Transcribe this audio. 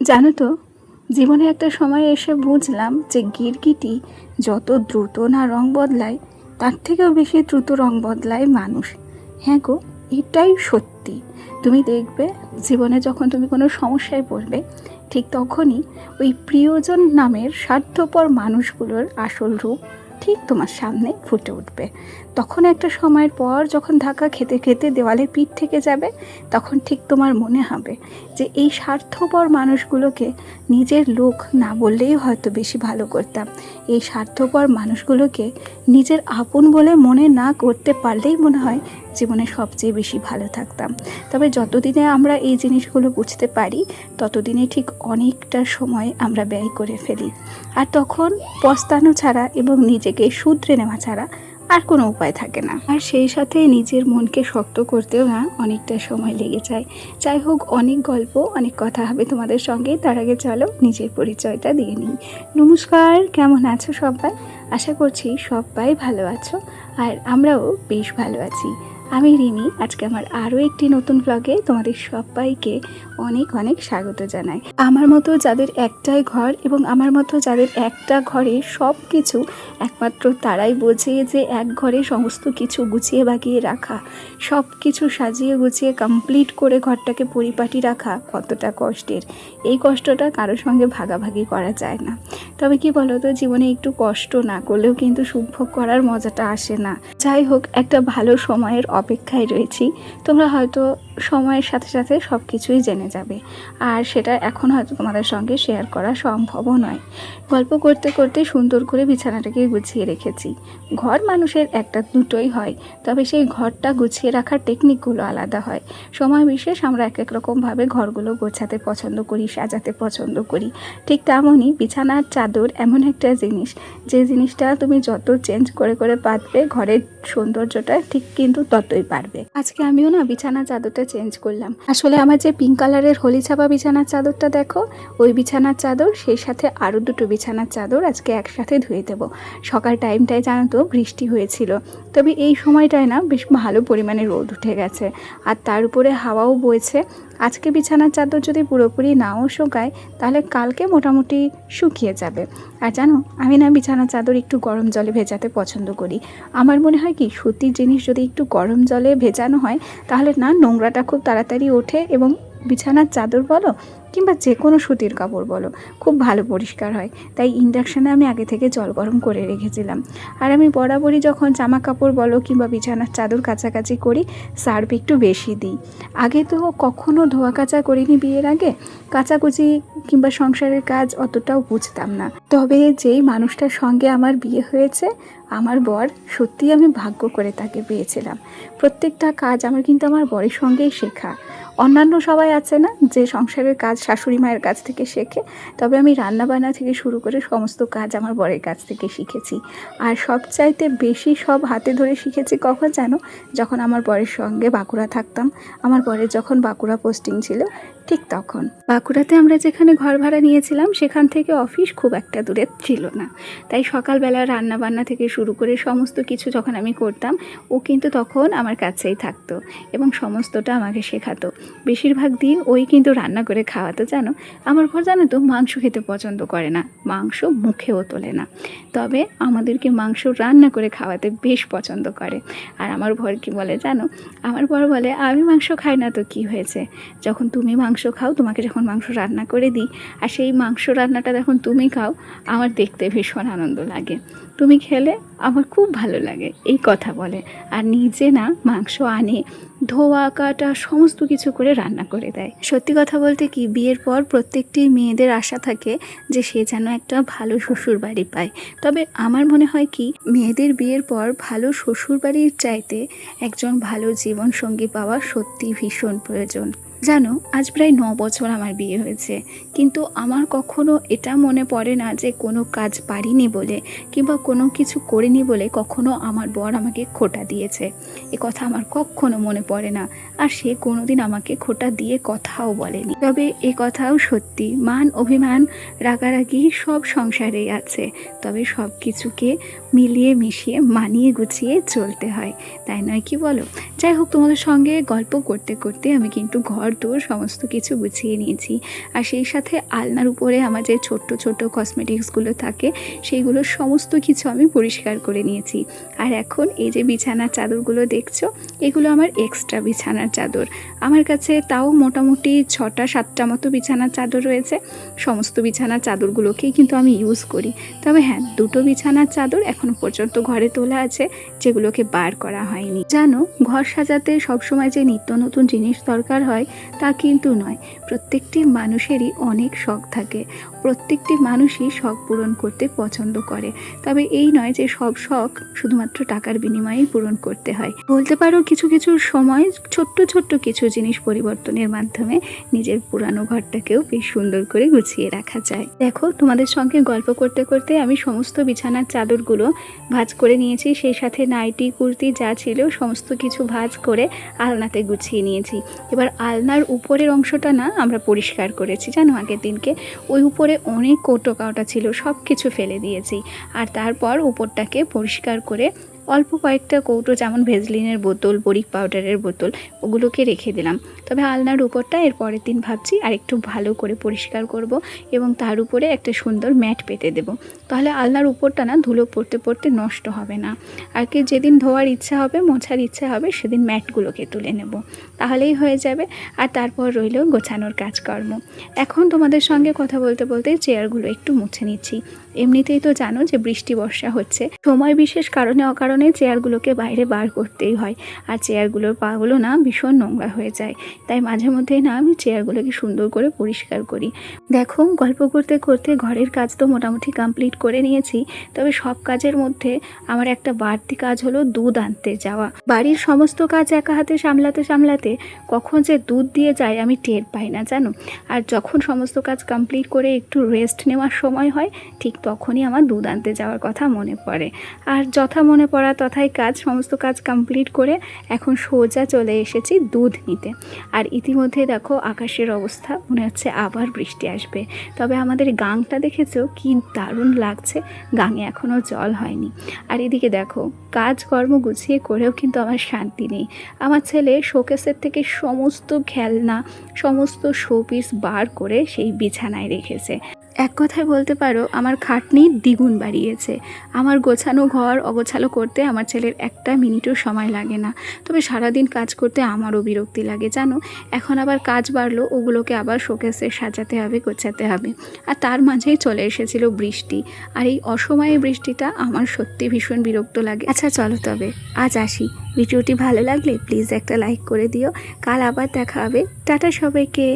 জানো তো, জীবনে একটা সময় এসে বুঝলাম যে গিরগিটি যত দ্রুত না রং বদলায়, তার থেকেও বেশি দ্রুত রং বদলায় মানুষ। হ্যাঁ গো, এটাই সত্যি। তুমি দেখবে জীবনে যখন তুমি কোনো সমস্যায় পড়বে, ঠিক তখনই ওই প্রিয়জন নামের স্বার্থপর মানুষগুলোর আসল রূপ ঠিক তোমার সামনে ফুটে উঠবে। তখন একটা সময়ের পর যখন ধাক্কা খেতে খেতে দেওয়ালে পিঠ থেকে যাবে, তখন ঠিক তোমার মনে হবে যে এই স্বার্থপর মানুষগুলোকে নিজের লোক না বললেই হয়তো বেশি ভালো করতাম। এই স্বার্থপর মানুষগুলোকে নিজের আপন বলে মনে না করতে পারলেই মনে হয় জীবনে সবচেয়ে বেশি ভালো থাকতাম। তবে যতদিনে আমরা এই জিনিসগুলো বুঝতে পারি, ততদিনে ঠিক অনেকটা সময় আমরা ব্যয় করে ফেলি। আর তখন পস্তানো ছাড়া এবং নিজেকে শুধরে নেওয়া ছাড়া আর কোনো উপায় থাকে না। আর সেই সাথে নিজের মনকে শক্ত করতেও না অনেকটা সময় লেগে যায়। যাই হোক, অনেক গল্প, অনেক কথা হবে তোমাদের সঙ্গে। তার আগে চলো নিজের পরিচয়টা দিয়ে নিই। নমস্কার, কেমন আছো সবাই? আশা করছি সবাই ভালো আছো, আর আমরাও বেশ ভালো আছি। আমি রিমি। আজকে আমার আরও একটি নতুন ব্লগে তোমাদের সবাইকে অনেক অনেক স্বাগত জানাই। আমার মতো যাদের একটাই ঘর এবং আমার মতো যাদের একটা ঘরে সব কিছু, একমাত্র তারাই বোঝে যে এক ঘরে সমস্ত কিছু গুছিয়ে বাগিয়ে রাখা, সব কিছু সাজিয়ে গুছিয়ে কমপ্লিট করে ঘরটাকে পরিপাটি রাখা কতটা কষ্টের। এই কষ্টটা কারোর সঙ্গে ভাগাভাগি করা যায় না। তবে কি বলো তো, জীবনে একটু কষ্ট না করলেও কিন্তু সুখ ভোগ করার মজাটা আসে না। যাই হোক, একটা ভালো সময়ের অপেক্ষায় রয়েছি। তোমরা হয়তো সময়ের সাথে সাথে সব কিছুই জেনে যাবে, আর সেটা এখন হয়তো তোমাদের সঙ্গে শেয়ার করা সম্ভবও নয়। গল্প করতে করতে সুন্দর করে বিছানাটাকে গুছিয়ে রেখেছি। ঘর মানুষের একটা দুটোই হয়, তবে সেই ঘরটা গুছিয়ে রাখার টেকনিকগুলো আলাদা হয়। সময় বিশেষ আমরা এক এক রকমভাবে ঘরগুলো গোছাতে পছন্দ করি, সাজাতে পছন্দ করি। ঠিক তেমনই বিছানার চাদর এমন একটা জিনিস, যে জিনিসটা তুমি যত চেঞ্জ করে করে পাতবে, ঘরের সৌন্দর্যটা ঠিক কিন্তু ততই পারবে। আজকে আমিও না বিছানার চাদরটা চেঞ্জ করলাম। আসলে আমার যে পিঙ্ক কালারের হলি ছাপা বিছানার চাদরটা দেখো, ওই বিছানার চাদর, সেই সাথে আরও দুটো বিছানার চাদর আজকে একসাথে ধুয়ে দেবো। সকাল টাইমটায় জানো তো বৃষ্টি হয়েছিল, তবে এই সময়টায় না বেশ ভালো পরিমাণে রোদ উঠে গেছে, আর তার উপরে হাওয়াও বইছে। আজকে বিছানার চাদর যদি পুরোপুরি নাও শুকায়, তাহলে কালকে মোটামুটি শুকিয়ে যাবে। আর জানো, আমি না বিছানার চাদর একটু গরম জলে ভেজাতে পছন্দ করি। আমার মনে হয় কি, সুতির জিনিস যদি একটু গরম জলে ভেজানো হয়, তাহলে না নোংরাটা খুব তাড়াতাড়ি ওঠে, এবং বিছানার চাদর বলো কিংবা যে কোনো সুতির কাপড় বলো, খুব ভালো পরিষ্কার হয়। তাই ইন্ডাকশানে আমি আগে থেকে জল গরম করে রেখেছিলাম। আর আমি বরাবরই যখন জামা কাপড় বলো কিংবা বিছানার চাদর কাচাকাচি করি, সার্ফ একটু বেশি দিই। আগে তো কখনো ধোয়া কাচা করিনি বিয়ের আগে, কাচাকুচি কিংবা সংসারের কাজ অতটাও বুঝতাম না। তবে যেই মানুষটার সঙ্গে আমার বিয়ে হয়েছে, আমার বর, সত্যিই আমি ভাগ্য করে তাকে পেয়েছিলাম। প্রত্যেকটা কাজ আমার কিন্তু আমার বরের সঙ্গেই শেখা। অন্যান্য সবাই আছে না যে সংসারের কাজ শাশুড়ি মায়ের কাছ থেকে শেখে, তবে আমি রান্নাবান্না থেকে শুরু করে সমস্ত কাজ আমার বরের কাছ থেকে শিখেছি। আর সবচাইতে বেশি সব হাতে ধরে শিখেছি কখন জানো? যখন আমার বরের সঙ্গে বাঁকুড়া থাকতাম। আমার বরের যখন বাঁকুড়া পোস্টিং ছিল, ঠিক তখন বাঁকুড়াতে আমরা যেখানে ঘর ভাড়া নিয়েছিলাম, সেখান থেকে অফিস খুব একটা দূরে ছিল না। তাই সকালবেলা রান্নাবান্না থেকে শুরু করে সমস্ত কিছু যখন আমি করতাম, ও কিন্তু তখন আমার কাছেই থাকতো এবং সমস্তটা আমাকে শেখাতো। বেশিরভাগ দিন ওই কিন্তু রান্না করে খাওয়াতো। জানো, আমার বর জানো তো মাংস খেতে পছন্দ করে না, মাংস মুখেও তোলে না, তবে আমাদেরকে মাংস রান্না করে খাওয়াতে বেশ পছন্দ করে। আর আমার বর কি বলে জানো? আমার বর বলে, আমি মাংস খাই না তো কি হয়েছে, যখন তুমি মাংস খাও, তোমাকে যখন মাংস রান্না করে দিই, আর সেই মাংস রান্নাটা যখন তুমি খাও, আমার দেখতে ভীষণ আনন্দ লাগে, তুমি খেলে আমার খুব ভালো লাগে, এই কথা বলে। আর নিজে না মাংস আনে, ধোয়া কাটা সমস্ত কিছু করে রান্না করে দেয়। সত্যি কথা বলতে কি, বিয়ের পর প্রত্যেকটি মেয়েদের আশা থাকে যে সে যেন একটা ভালো শ্বশুর বাড়ি পায়। তবে আমার মনে হয় কি, মেয়েদের বিয়ের পর ভালো শ্বশুর বাড়ির চাইতে একজন ভালো জীবনসঙ্গী পাওয়া সত্যি ভীষণ প্রয়োজন। জানো, আজ প্রায় 9 বছর আমার বিয়ে হয়েছে, কিন্তু আমার কখনো এটা মনে পড়ে না যে কোনো কাজ পারিনি বলে কিংবা কোনো কিছু করিনি বলে কখনো আমার বর আমাকে খোঁটা দিয়েছে। এ কথা আমার কখনো মনে পড়ে না, আর সে কোনোদিন আমাকে খোঁটা দিয়ে কথাও বলেনি। তবে এ কথাও সত্যি, মান অভিমান রাগারাগি সব সংসারেই আছে, তবে সব কিছুকে মিলিয়ে মিশিয়ে মানিয়ে গুছিয়ে চলতে হয়, তাই নয় কি বলো? যাই হোক, তোমাদের সঙ্গে গল্প করতে করতে আমি কিন্তু ঘর ঘরদোর সমস্ত কিছু গুছিয়ে নিয়েছি। আর সেই সাথে আলনার উপরে আমার যে ছোট্ট ছোট্ট কসমেটিক্সগুলো থাকে সেইগুলো সমস্ত কিছু আমি পরিষ্কার করে নিয়েছি। আর এখন এই যে বিছানার চাদরগুলো দেখছো, এগুলো আমার এক্সট্রা বিছানার চাদর। আমার কাছে তাও মোটামুটি 6-7টা মতো বিছানার চাদর রয়েছে। সমস্ত বিছানার চাদরগুলোকেই কিন্তু আমি ইউজ করি। তবে হ্যাঁ, 2টো বিছানার চাদর এখনও পর্যন্ত ঘরে তোলা আছে, যেগুলোকে বার করা হয়নি। জানো, ঘর সাজাতে সবসময় যে নিত্য নতুন জিনিস দরকার হয় তা কিন্তু নয়। প্রত্যেকটি মানুষেরই অনেক শখ থাকে, প্রত্যেকটি মানুষই শখ পূরণ করতে পছন্দ করে। তবে এই নয় যে সব শখ শুধুমাত্র টাকার বিনিময়েই পূরণ করতে হয়। বলতে পারো কিছু কিছু সময় ছোট্ট ছোট্ট কিছু জিনিস পরিবর্তনের মাধ্যমে নিজের পুরানো ঘরটাকেও বেশ সুন্দর করে গুছিয়ে রাখা যায়। দেখো, তোমাদের সঙ্গে গল্প করতে করতে আমি সমস্ত বিছানার চাদরগুলো ভাঁজ করে নিয়েছি। সেই সাথে নাইটি কুর্তি যা ছিল সমস্ত কিছু ভাঁজ করে আলনাতে গুছিয়ে নিয়েছি। এবার আলনার উপরের অংশটা না আমরা পরিষ্কার করেছি, জানো, আগের দিনকে। ওই উপরে অনেক কৌটো কাঁটা ছিল, সব কিছু ফেলে দিয়েছি। আর তারপর উপরটাকে পরিষ্কার করে অল্প কয়েকটা কৌটো, যেমন ভেজলিনের বোতল, বরিক পাউডারের বোতল, ওগুলোকে রেখে দিলাম। তবে আলনার উপরটা এর পরের দিন ভাবছি আর একটু ভালো করে পরিষ্কার করব এবং তার উপরে একটা সুন্দর ম্যাট পেতে দেব। তাহলে আলনার উপরটা না ধুলো পড়তে পড়তে নষ্ট হবে না। আর কি যেদিন ধোয়ার ইচ্ছা হবে, মোছার ইচ্ছা হবে, সেদিন ম্যাটগুলোকে তুলে নেব, তাহলেই হয়ে যাবে। আর তারপর রইল গোছানোর কাজকর্ম। এখন তোমাদের সঙ্গে কথা বলতে বলতে চেয়ারগুলো একটু মুছে নিচ্ছি। এমনিতেই তো জানো যে বৃষ্টি বর্ষা হচ্ছে, সময় বিশেষ কারণে অকারণে চেয়ারগুলোকে বাইরে বার করতেই হয়। আর চেয়ারগুলোর পাগুলো না ভীষণ নোংরা হয়ে যায়, তাই মাঝে মধ্যেই না আমি চেয়ারগুলোকে সুন্দর করে পরিষ্কার করি। দেখো, গল্প করতে করতে ঘরের কাজ তো মোটামুটি কমপ্লিট করে নিয়েছি। তবে সব কাজের মধ্যে আমার একটা বাড়তি কাজ হলো দুধ আনতে যাওয়া। বাড়ির সমস্ত কাজ একা হাতে সামলাতে সামলাতে কখন যে দুধ দিয়ে যায় আমি টের পাই না, জানো। আর যখন সমস্ত কাজ কমপ্লিট করে একটু রেস্ট নেওয়ার সময় হয়, ঠিক তখনই আমার দুধ আনতে যাওয়ার কথা মনে পড়ে। আর যথা মনে পড়া তথায় কাজ, সমস্ত কাজ কমপ্লিট করে এখন সোজা চলে এসেছি দুধ নিতে। আর ইতিমধ্যে দেখো আকাশের অবস্থা, মনে হচ্ছে আবার বৃষ্টি আসবে। তবে আমাদের গাংটা দেখেছো কি দারুণ লাগছে, গাঙে এখনও জল হয়নি। আর এদিকে দেখো, কাজকর্ম গুছিয়ে করেও কিন্তু আমার শান্তি নেই। আমার ছেলে শোকেসের থেকে সমস্ত খেলনা, সমস্ত শোপিস বার করে সেই বিছানায় রেখেছে। এক কথায় বলতে পারো আমার খাটনি দ্বিগুণ বাড়িয়েছে। আমার গোছানো ঘর অগোছালো করতে আমার ছেলের একটা মিনিটও সময় লাগে না। তবে সারাদিন কাজ করতে আমারও বিরক্তি লাগে, জানো। এখন আবার কাজ বাড়লো, ওগুলোকে আবার শোকেসে সাজাতে হবে, গোছাতে হবে। আর তার মাঝেই চলে এসেছিল বৃষ্টি। আর এই অসময়ে বৃষ্টিটা আমার সত্যি ভীষণ বিরক্ত লাগে। আচ্ছা চলো তবে আজ আসি। ভিডিওটি ভালো লাগলে প্লিজ একটা লাইক করে দিও। কাল আবার দেখা হবে। টাটা সবাইকে।